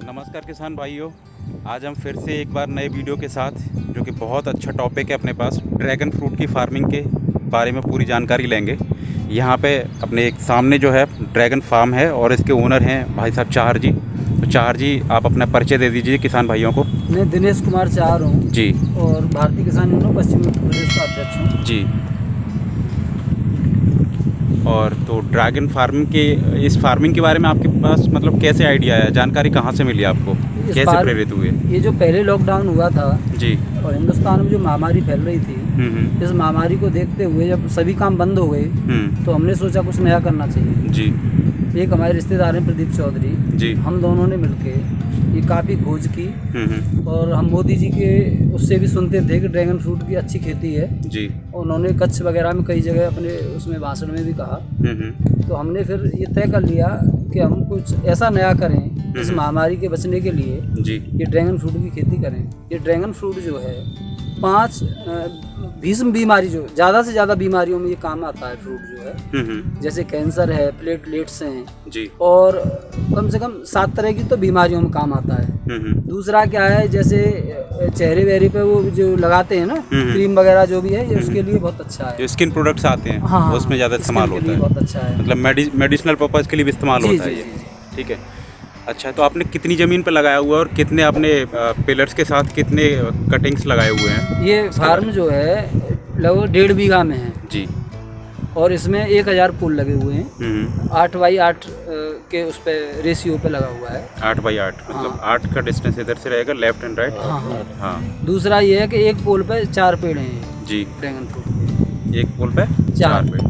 नमस्कार किसान भाइयों, आज हम फिर से एक बार नए वीडियो के साथ, जो कि बहुत अच्छा टॉपिक है अपने पास, ड्रैगन फ्रूट की फार्मिंग के बारे में पूरी जानकारी लेंगे। यहाँ पे अपने एक सामने जो है ड्रैगन फार्म है और इसके ओनर हैं भाई साहब चाहर जी। तो चाहर जी, आप अपना परिचय दे दीजिए किसान भाइयों को। मैं दिनेश कुमार चाहर हूँ जी। और भारतीय किसान यूनियन पश्चिम उत्तर प्रदेश का अध्यक्ष हूँ। जी। और तो ड्रैगन फार्मिंग के इस फार्मिंग के बारे में आपके पास मतलब कैसे आइडिया है, जानकारी कहाँ से मिली आपको, कैसे प्रेरित हुए? ये जो पहले लॉकडाउन हुआ था जी, और हिंदुस्तान में जो महामारी फैल रही थी, इस महामारी को देखते हुए जब सभी काम बंद हो गए तो हमने सोचा कुछ नया करना चाहिए। जी। एक हमारे रिश्तेदार हैं प्रदीप चौधरी जी। हम दोनों ने मिलके ये काफ़ी खोज की और हम मोदी जी के उससे भी सुनते थे कि ड्रैगन फ्रूट की अच्छी खेती है जी। उन्होंने कच्छ वगैरह में कई जगह अपने उसमें भाषण में भी कहा। तो हमने फिर ये तय कर लिया कि हम कुछ ऐसा नया करें इस महामारी के बचने के लिए जी। ये ड्रैगन फ्रूट की खेती करें। ये ड्रैगन फ्रूट जो है 5 भीषण बीमारी, जो ज़्यादा से ज़्यादा बीमारियों में ये काम आता है फ्रूट जो है, जैसे कैंसर है, प्लेटलेट्स हैं जी। और कम से कम 7 तरह की तो बीमारियों में काम आता है। दूसरा क्या है, जैसे चेहरे वेहरे पे वो जो लगाते हैं ना क्रीम वगैरह जो भी है, ये उसके लिए बहुत अच्छा है। जो स्किन प्रोडक्ट्स आते हैं, हाँ, उसमें ज़्यादा इस्तेमाल होता है, बहुत अच्छा है, मतलब मेडिसिनल पर्पज़ के लिए भी इस्तेमाल होता है ये। ठीक है। अच्छा, तो आपने कितनी ज़मीन पर लगाया हुआ है और कितने आपने पिलर्स के साथ कितने कटिंग्स लगाए हुए हैं? ये फार्म जो है लगभग 1.5 बीघा में है जी। और इसमें 1000 फूल लगे हुए हैं। 8x8 के उस पे रेशियो पे लगा हुआ है। 8x8 मतलब 8 का डिस्टेंस इधर से रहेगा, लेफ्ट एंड राइट। हाँ। दूसरा ये है कि एक पोल पे 4 पेड़ हैं जी, ड्रैगन फ्रूट। एक पोल पे 4 पेड़।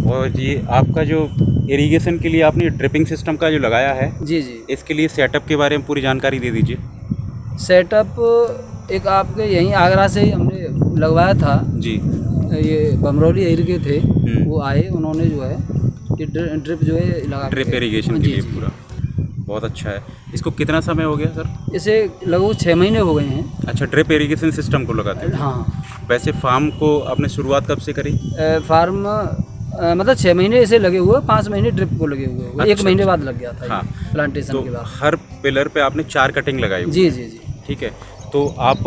और ये आपका जो इरिगेशन के लिए आपने ड्रिपिंग सिस्टम का जो लगाया है, जी जी, इसके लिए सेटअप के बारे में पूरी जानकारी दे दीजिए। सेटअप एक आपके यहीं आगरा से ही हमने लगवाया था जी। ये बमरौली एरिया के थे, वो आए, उन्होंने जो है ये ड्रिप जो है लगा, ड्रिप इरिगेशन के लिए पूरा बहुत अच्छा है। इसको कितना समय हो गया सर? इसे लगभग 6 महीने हो गए हैं। अच्छा, ड्रिप इरिगेशन सिस्टम को लगाते हैं? हाँ। वैसे फार्म को आपने शुरुआत कब से करी? फार्म मतलब 6 महीने ऐसे लगे हुए, 5 महीने ड्रिप को लगे हुए। अच्छा, 1 महीने बाद लग गया था। हाँ, प्लांटेशन तो के बाद हर पिलर पे आपने 4 कटिंग लगाई? जी जी जी। ठीक है। तो आप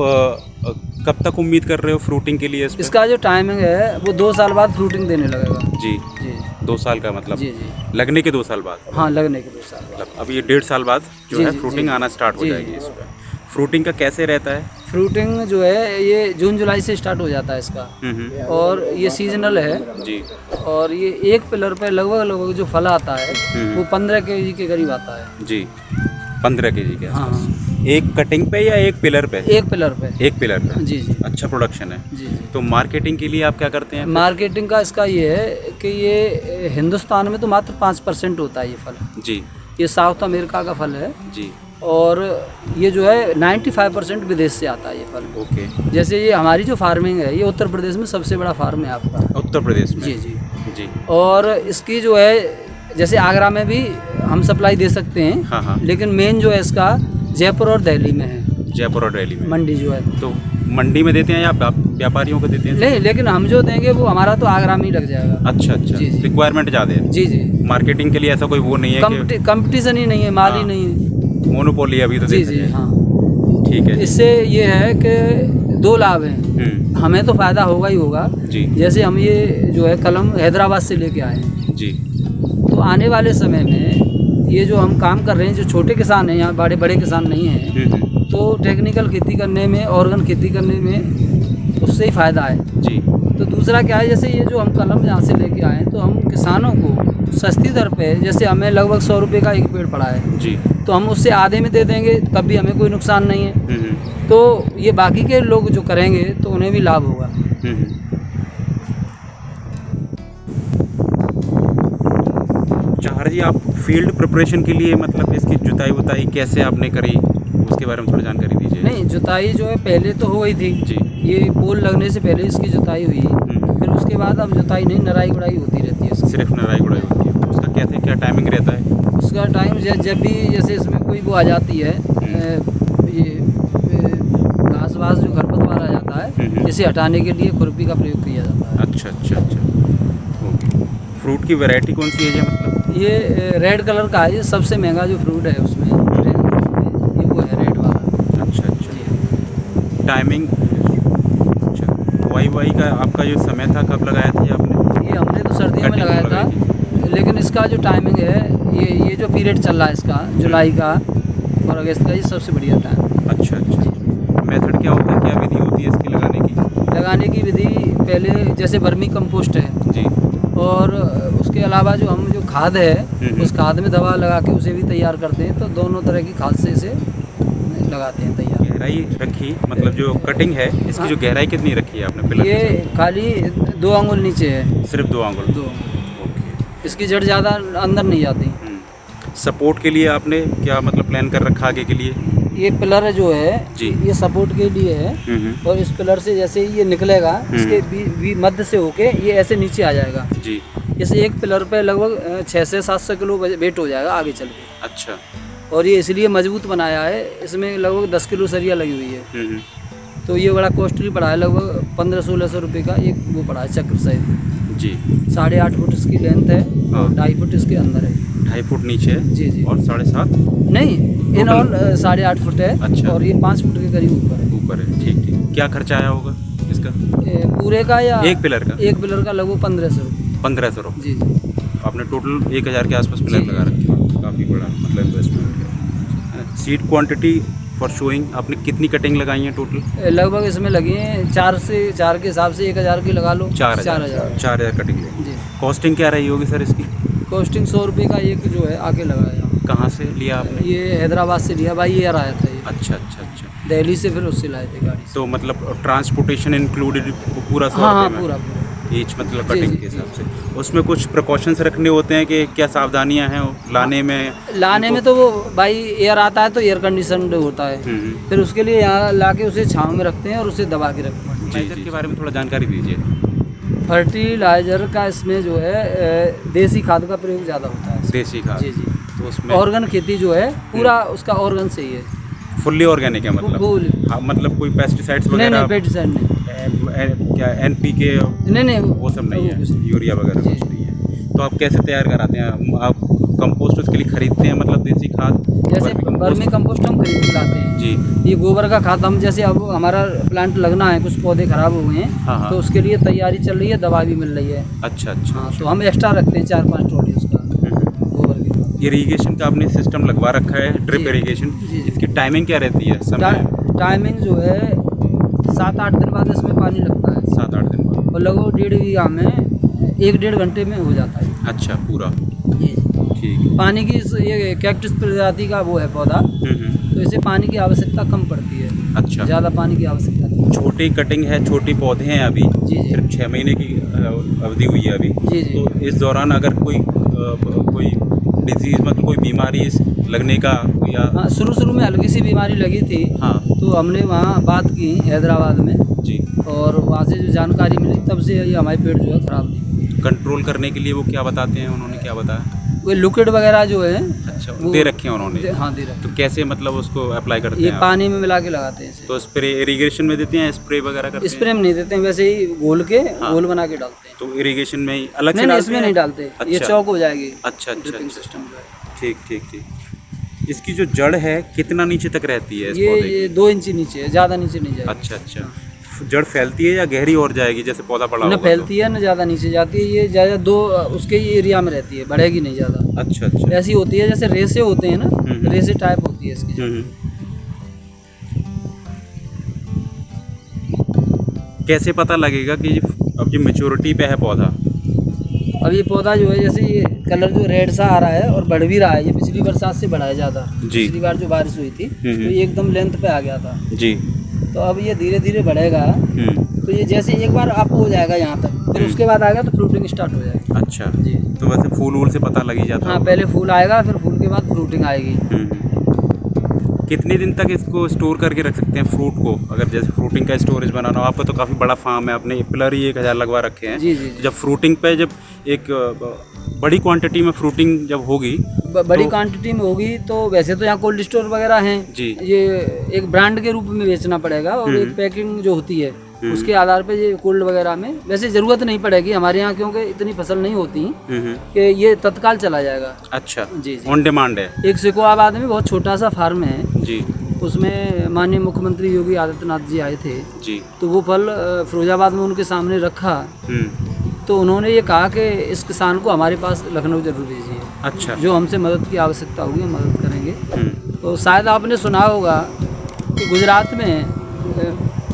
कब तक उम्मीद कर रहे हो फ्रूटिंग के लिए? इसका जो टाइमिंग है वो 2 साल बाद फ्रूटिंग देने लगेगा। जी जी। 2 साल का मतलब? जी जी। लगने के 2 साल बाद? हाँ, लगने के 2 साल बाद। मतलब अब ये 1.5 साल बाद जो है फ्रूटिंग आना स्टार्ट हो जाएगी इस पर। फ्रूटिंग का कैसे रहता है? फ्रूटिंग जो है ये जून जुलाई से स्टार्ट हो जाता है इसका, और ये सीजनल है जी। और ये एक पिलर पे लगभग जो फल आता है वो 15 kg के करीब आता है जी। 15 kg के? हाँ। एक कटिंग पे या एक पिलर पे? एक पिलर पे। एक पिलर पे जी जी। अच्छा प्रोडक्शन है जी। तो मार्केटिंग के लिए आप क्या करते हैं? मार्केटिंग का इसका ये है कि ये हिंदुस्तान में तो मात्र 5% होता है ये फल जी। ये साउथ अमेरिका का फल है जी। और ये जो है 95% विदेश से आता है ये फल। ओके। जैसे ये हमारी जो फार्मिंग है ये उत्तर प्रदेश में सबसे बड़ा फार्म है आपका। उत्तर प्रदेश में? जी जी जी। और इसकी जो है जैसे आगरा में भी हम सप्लाई दे सकते हैं। हाँ हाँ। लेकिन मेन जो है इसका जयपुर और दिल्ली में है। जयपुर और दिल्ली में मंडी जो है, तो मंडी में देते हैं या व्यापारियों को देते हैं? नहीं, लेकिन हम जो देंगे वो हमारा तो आगरा में ही लग जाएगा। अच्छा अच्छा। रिक्वायरमेंट ज़्यादा है? जी जी। मार्केटिंग के लिए ऐसा कोई वो नहीं है? कंपटीशन ही नहीं है, माल ही नहीं है, मोनोपोली अभी तो। जी जी हाँ। ठीक है। इससे ये है कि 2 लाभ हैं। हमें तो फ़ायदा होगा ही होगा जी। जैसे हम ये जो है कलम हैदराबाद से लेके आए हैं जी, तो आने वाले समय में ये जो हम काम कर रहे हैं, जो छोटे किसान हैं यहाँ, बड़े बड़े किसान नहीं हैं, तो टेक्निकल खेती करने में, ऑर्गन खेती करने में उससे ही फ़ायदा है जी। तो दूसरा क्या है, जैसे ये जो हम कलम यहाँ से लेके आए हैं, तो हम किसानों को सस्ती दर पे, जैसे हमें लगभग 100 रुपये का एक पेड़ पड़ा है जी, तो हम उससे आधे में दे देंगे, तब भी हमें कोई नुकसान नहीं है। तो ये बाकी के लोग जो करेंगे तो उन्हें भी लाभ होगा। चाहर जी, आप फील्ड प्रिपरेशन के लिए मतलब इसकी जुताई वुताई कैसे आपने करी, उसके बारे में थोड़ी जानकारी दीजिए। नहीं, जुताई जो है पहले तो हो गई थी जी, ये पोल लगने से पहले इसकी जुताई हुई। फिर उसके बाद अब जुताई नहीं, नराई गुड़ाई होती रहती है। सिर्फ नराई गुड़ाई होती है? उसका कैसे क्या टाइमिंग रहता है? उसका टाइम जब भी जैसे इसमें कोई वो आ जाती है, ये घास वास जो खरपतवार आ जाता है, इसे हटाने के लिए खुरपी का प्रयोग किया जाता है। अच्छा अच्छा अच्छा। ओके। फ्रूट की वैरायटी कौन सी है मतलब? ये रेड कलर का है, ये सबसे महंगा जो फ्रूट है उसमें। टाइमिंग, अच्छा बुआई का आपका जो समय था कब लगाया था आपने? ये हमने तो सर्दियों में लगाया था, लेकिन इसका जो टाइमिंग है ये जो पीरियड चल रहा है इसका जुलाई का और अगस्त का, ये सबसे बढ़िया टाइम। अच्छा अच्छा। मेथड क्या होता है, क्या विधि होती है इसकी लगाने की विधि पहले जैसे वर्मी कंपोस्ट है जी, और उसके अलावा जो हम जो खाद है उस खाद में दवा लगा के उसे भी तैयार करते हैं, तो दोनों तरह की खाद से इसे लगाते हैं तैयार। गहराई रखी मतलब जो कटिंग है इसकी जो गहराई कितनी रखी है आपने पिलर? ये खाली 2 आंगुल नीचे है, सिर्फ 2 आंगुल। 2 आंगुल। इसकी जड़ ज़्यादा अंदर नहीं जाती। सपोर्ट के लिए आपने क्या मतलब प्लान कर रखा आगे के लिए? ये पिलर जो है जी, ये सपोर्ट के लिए है और इस पिलर से जैसे ये निकलेगा इसके मध्य से होके ये ऐसे नीचे आ जाएगा जी। जैसे एक पिलर पे लगभग 600 से 700 किलो वेट हो जाएगा आगे चल के। अच्छा। और ये इसलिए मजबूत बनाया है, इसमें लगभग 10 किलो सरिया लगी हुई है। तो ये बड़ा कॉस्टली पड़ा है, लगभग 1500-1600 रुपये का एक वो पड़ा है चक्र सहित जी। 8.5 फुट इसकी लेंथ है और 2.5 फुट इसके अंदर है। 2.5 फुट नीचे है जी जी। और 7.5 नहीं, इन ऑल 8.5 फुट है। अच्छा। और ये 5 फुट के करीब ऊपर है। ऊपर है, ठीक ठीक। क्या खर्चा आया होगा इसका पूरे का या एक पिलर का? एक पिलर का लगभग 1500 रुपये। 1500 रुपये। जी जी। आपने टोटल 1000 के आसपास पिलर लगा रखे हैं, काफ़ी बड़ा मतलब इन्वेस्टमेंट है। सीड क्वांटिटी फॉर शोइंग आपने कितनी कटिंग लगाई है टोटल? लगभग इसमें लगी हैं 4 के हिसाब से 1000 की लगा लो। 4000 कटिंग लेंगे जी। कॉस्टिंग क्या रही होगी सर इसकी? कॉस्टिंग 100 रुपये का एक जो है आके लगाया। कहाँ से लिया आपने? ये हैदराबाद से लिया भाई, ये आया था ये। अच्छा अच्छा अच्छा। दिल्ली से फिर उससे लाए थे गाड़ी से। तो मतलब ट्रांसपोर्टेशन इंक्लूडेड पूरा 100 हाँ हाँ रुपये में? पूरा ईच मतलब जी, कटिंग जी, के हिसाब से। उसमें कुछ प्रिकॉशंस रखने होते हैं कि क्या सावधानियां हैं लाने में? तो वो भाई एयर आता है तो एयर कंडीशन होता है, फिर उसके लिए यहाँ लाके उसे छांव में रखते हैं और उसे दबा के रखते हैं। फर्टिलाइजर के बारे में थोड़ा जानकारी दीजिए। फर्टिलाइजर का इसमें जो है देसी खाद का प्रयोग ज़्यादा होता है। देसी खाद? जी जी। तो उसमें ऑर्गन खेती जो है पूरा उसका ऑर्गन से ही है, फुल्ली ऑर्गेनिक है मतलब? हाँ, मतलब कोई पेस्टिसाइड्स वगैरह? नहीं पेस्टिसाइड नहीं, क्या NPK नहीं वो सब नहीं है, यूरिया वगैरह कुछ नहीं है। तो आप कैसे तैयार कराते हैं? आप कंपोस्ट उसके लिए खरीदते हैं मतलब देसी खाद? जैसे वर्मी कंपोस्ट हम खरीद के लाते हैं जी। ये गोबर का खाद हम जैसे अब हमारा प्लांट लगना है, कुछ पौधे खराब हो गए हैं, हाँ। तो उसके लिए तैयारी चल रही है, दवा भी मिल रही है। अच्छा अच्छा। हाँ, तो हम एक्स्ट्रा रखते हैं 4-5 ट्रॉली उसका गोबर के खाद। इरीगेशन का आपने सिस्टम लगवा रखा है, ड्रिप इरीगेशन? इसकी टाइमिंग क्या रहती है, समय? टाइमिंग जो है 7-8 दिन बाद इसमें पानी लगता है। 7-8 दिन बाद? और लगभग 1.5 बीघा में 1-1.5 घंटे में हो जाता है। अच्छा पूरा? जी ठीक है। पानी की ये कैक्टस प्रजाति का वो है पौधा, तो इसे पानी की आवश्यकता कम पड़ती है। अच्छा। ज़्यादा पानी की आवश्यकता नहीं। छोटी कटिंग है, छोटी पौधे हैं अभी? जी जी। सिर्फ 6 महीने की अवधि हुई है अभी। जी जी। तो इस दौरान अगर कोई डिजीज़ मतलब कोई बीमारी लगने का या? हाँ, शुरू में हल्की सी बीमारी लगी थी। हाँ। तो हमने वहाँ बात की हैदराबाद में जी। और वहाँ से जो जानकारी मिली तब से ये हमारे पेड़ जो है ख़राब नहीं। कंट्रोल करने के लिए वो क्या बताते हैं, उन्होंने क्या बताया? वो लिक्विड वगैरह जो है अच्छा दे रखे हैं उन्होंने? हाँ दे रखे। तो कैसे मतलब उसको अप्लाई करते ये हैं? पानी में मिला के लगाते हैं इसे। तो स्प्रे इरिगेशन में देते हैं, स्प्रे वगैरह करते हैं? स्प्रे में नहीं देते हैं, वैसे ही घोल के घोल बना के डालते हैं। तो इरिगेशन में ही अलग से नहीं, डालते इसमें हैं? नहीं डालते। ये चौक हो जाएगी। अच्छा अच्छा ड्रिपिंग अच्छा। सिस्टम जो है। ठीक ठीक ठीक। इसकी जो जड़ है कितना नीचे तक रहती है इस पौधे की? ये 2 इंच नीचे है, ज़्यादा नीचे नहीं जाएगी। अच्छा अच्छा। जड़ फैलती है या गहरी और जाएगी जैसे पौधा पड़ा न होगा? फैलती है न ज़्यादा नीचे जाती है, ये ज़्यादा 2 उसके ही एरिया में रहती है, बढ़ेगी नहीं ज़्यादा। अच्छा अच्छा। ऐसी होती है जैसे रेसे होते हैं ना, रेसे टाइप होती है इसकी। कैसे पता लगेगा कि अब ये मेच्योरिटी पे है पौधा? अब ये पौधा जो है जैसे ये कलर जो रेड सा आ रहा है और बढ़ भी रहा है, ये पिछली बरसात से बढ़ा है ज़्यादा। पिछली बार जो बारिश हुई थी तो ये एकदम लेंथ पे आ गया था जी। तो अब ये धीरे धीरे बढ़ेगा। तो ये जैसे एक बार अप हो जाएगा यहाँ तक, फिर उसके बाद आएगा तो फ्रूटिंग स्टार्ट हो जाएगी। अच्छा जी। तो वैसे फूल वूल से पता लग ही जाता है? हाँ, पहले फूल आएगा, फिर फूल के बाद फ्रूटिंग आएगी। कितने दिन तक इसको स्टोर करके रख सकते हैं फ्रूट को? अगर जैसे फ्रूटिंग का स्टोरेज बनाना हो, आपका तो काफ़ी बड़ा फार्म है, आपने पिलर ही 1000 लगवा रखे हैं। जी जी जी। जब फ्रूटिंग पे जब एक बड़ी क्वांटिटी में फ्रूटिंग जब होगी बड़ी क्वांटिटी में होगी तो वैसे तो यहाँ कोल्ड स्टोर वगैरह हैं जी। ये एक ब्रांड के रूप में बेचना पड़ेगा और एक पैकिंग जो होती है उसके आधार पे ये कोल्ड वगैरह में वैसे ज़रूरत नहीं पड़ेगी हमारे यहाँ, क्योंकि इतनी फसल नहीं होती कि ये तत्काल चला जाएगा। अच्छा जी जी। ऑन डिमांड है? एक सिकोआबाद में बहुत छोटा सा फार्म है जी, उसमें माननीय मुख्यमंत्री योगी आदित्यनाथ जी आए थे जी। तो वो फल फिरोजाबाद में उनके सामने रखा तो उन्होंने ये कहा कि इस किसान को हमारे पास लखनऊ जरूर भेजिए। अच्छा। जो हमसे मदद की आवश्यकता होगी हम मदद करेंगे। तो शायद आपने सुना होगा कि गुजरात में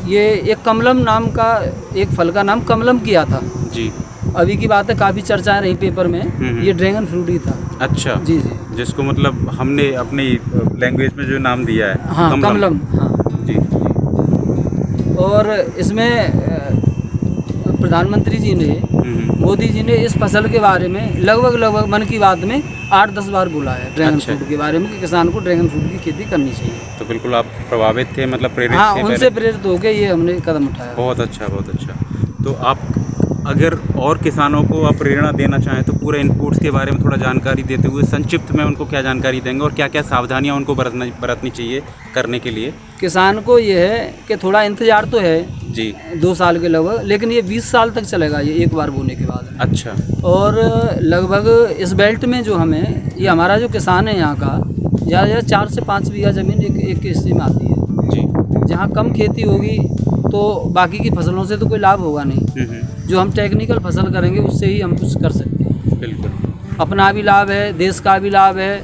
ये एक कमलम नाम का एक फल का नाम कमलम किया था जी। अभी की बात है, काफ़ी चर्चाएं रही पेपर में। ये ड्रैगन फ्रूट ही था। अच्छा जी जी। जिसको मतलब हमने अपनी लैंग्वेज में जो नाम दिया है, हाँ कमलम। हाँ जी। और इसमें प्रधानमंत्री जी ने, मोदी जी ने इस फसल के बारे में लगभग मन की बात में 8-10 बार बोला है ड्रैगन फ्रूट के बारे में कि किसान को ड्रैगन फ्रूट की खेती करनी चाहिए। तो बिल्कुल आप प्रभावित थे, मतलब प्रेरित हाँ, थे? उनसे प्रेरित होकर ये हमने कदम उठाया। बहुत अच्छा, बहुत अच्छा। तो आप अगर और किसानों को आप प्रेरणा देना चाहें तो पूरे इनपुट्स के बारे में थोड़ा जानकारी देते हुए संक्षिप्त में उनको क्या जानकारी देंगे और क्या क्या सावधानियां उनको बरतनी चाहिए करने के लिए? किसान को ये है कि थोड़ा इंतजार तो है जी, 2 साल के लगभग, लेकिन ये 20 साल तक चलेगा ये एक बार बोने के बाद। अच्छा। और लगभग इस बेल्ट में जो हमें ये हमारा जो किसान है यहाँ का ज़्यादा 4 से 5 बीघा ज़मीन एक हिस्से में आती है जी। जहाँ कम खेती होगी तो बाकी की फसलों से तो कोई लाभ होगा नहीं। जो हम टेक्निकल फसल करेंगे उससे ही हम कुछ कर सकते हैं। बिल्कुल। अपना भी लाभ है, देश का भी लाभ है।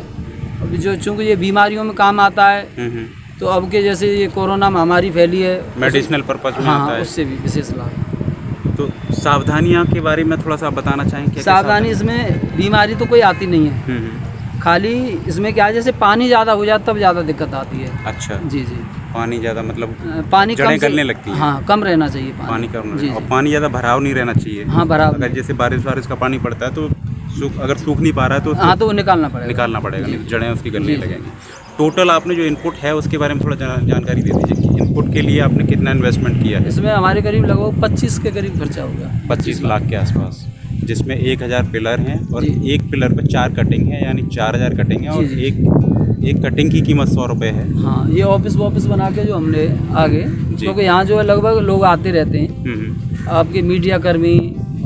अब जो चूँकि ये बीमारियों में काम आता है तो अब के जैसे ये कोरोना महामारी फैली है, मेडिसिनल पर्पज में हाँ, आता है, उससे भी विशेष लाभ। तो सावधानियां के बारे में थोड़ा सा बताना चाहेंगे? सावधानी, इसमें बीमारी तो कोई आती नहीं है। खाली इसमें क्या है, जैसे पानी ज़्यादा हो जाता तब ज़्यादा दिक्कत आती है। अच्छा जी जी। पानी ज़्यादा मतलब पानी जड़ें कम गलने लगती हैं। हाँ, कम रहना चाहिए पानी कम जी, और पानी ज़्यादा भराव नहीं रहना चाहिए। हाँ, भराव। अगर जैसे बारिश का पानी पड़ता है तो अगर सूख नहीं पा रहा है तो हाँ, तो वो निकालना पड़ेगा, नहीं तो जड़ें उसकी गलने लगेंगी। टोटल आपने जो इनपुट है उसके बारे में थोड़ा जानकारी दे दीजिए कि इनपुट के लिए आपने कितना इन्वेस्टमेंट किया है? इसमें हमारे करीब लगभग 25 के करीब खर्चा होगा। 25 लाख के आसपास, जिसमें 1000 पिलर हैं और एक पिलर पे 4 कटिंग है, यानी 4000 कटिंग है और एक कटिंग की कीमत 100 रुपये है। हाँ, ये ऑफिस बना के जो हमने आगे, क्योंकि यहाँ जो है लगभग लोग आते रहते हैं, आपके मीडिया कर्मी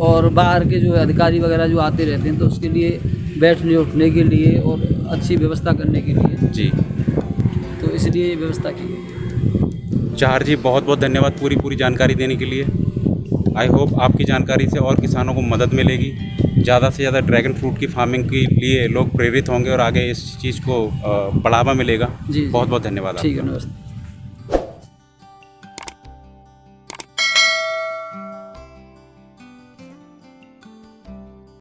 और बाहर के जो अधिकारी वगैरह जो आते रहते हैं, तो उसके लिए बैठने उठने के लिए और अच्छी व्यवस्था करने के लिए जी, तो इसलिए ये व्यवस्था की गई। चार जी, बहुत बहुत धन्यवाद पूरी जानकारी देने के लिए। आई होप आपकी जानकारी से और किसानों को मदद मिलेगी, ज़्यादा से ज़्यादा ड्रैगन फ्रूट की फार्मिंग के लिए लोग प्रेरित होंगे और आगे इस चीज़ को बढ़ावा मिलेगा। जी, बहुत बहुत धन्यवाद। ठीक है, नमस्ते।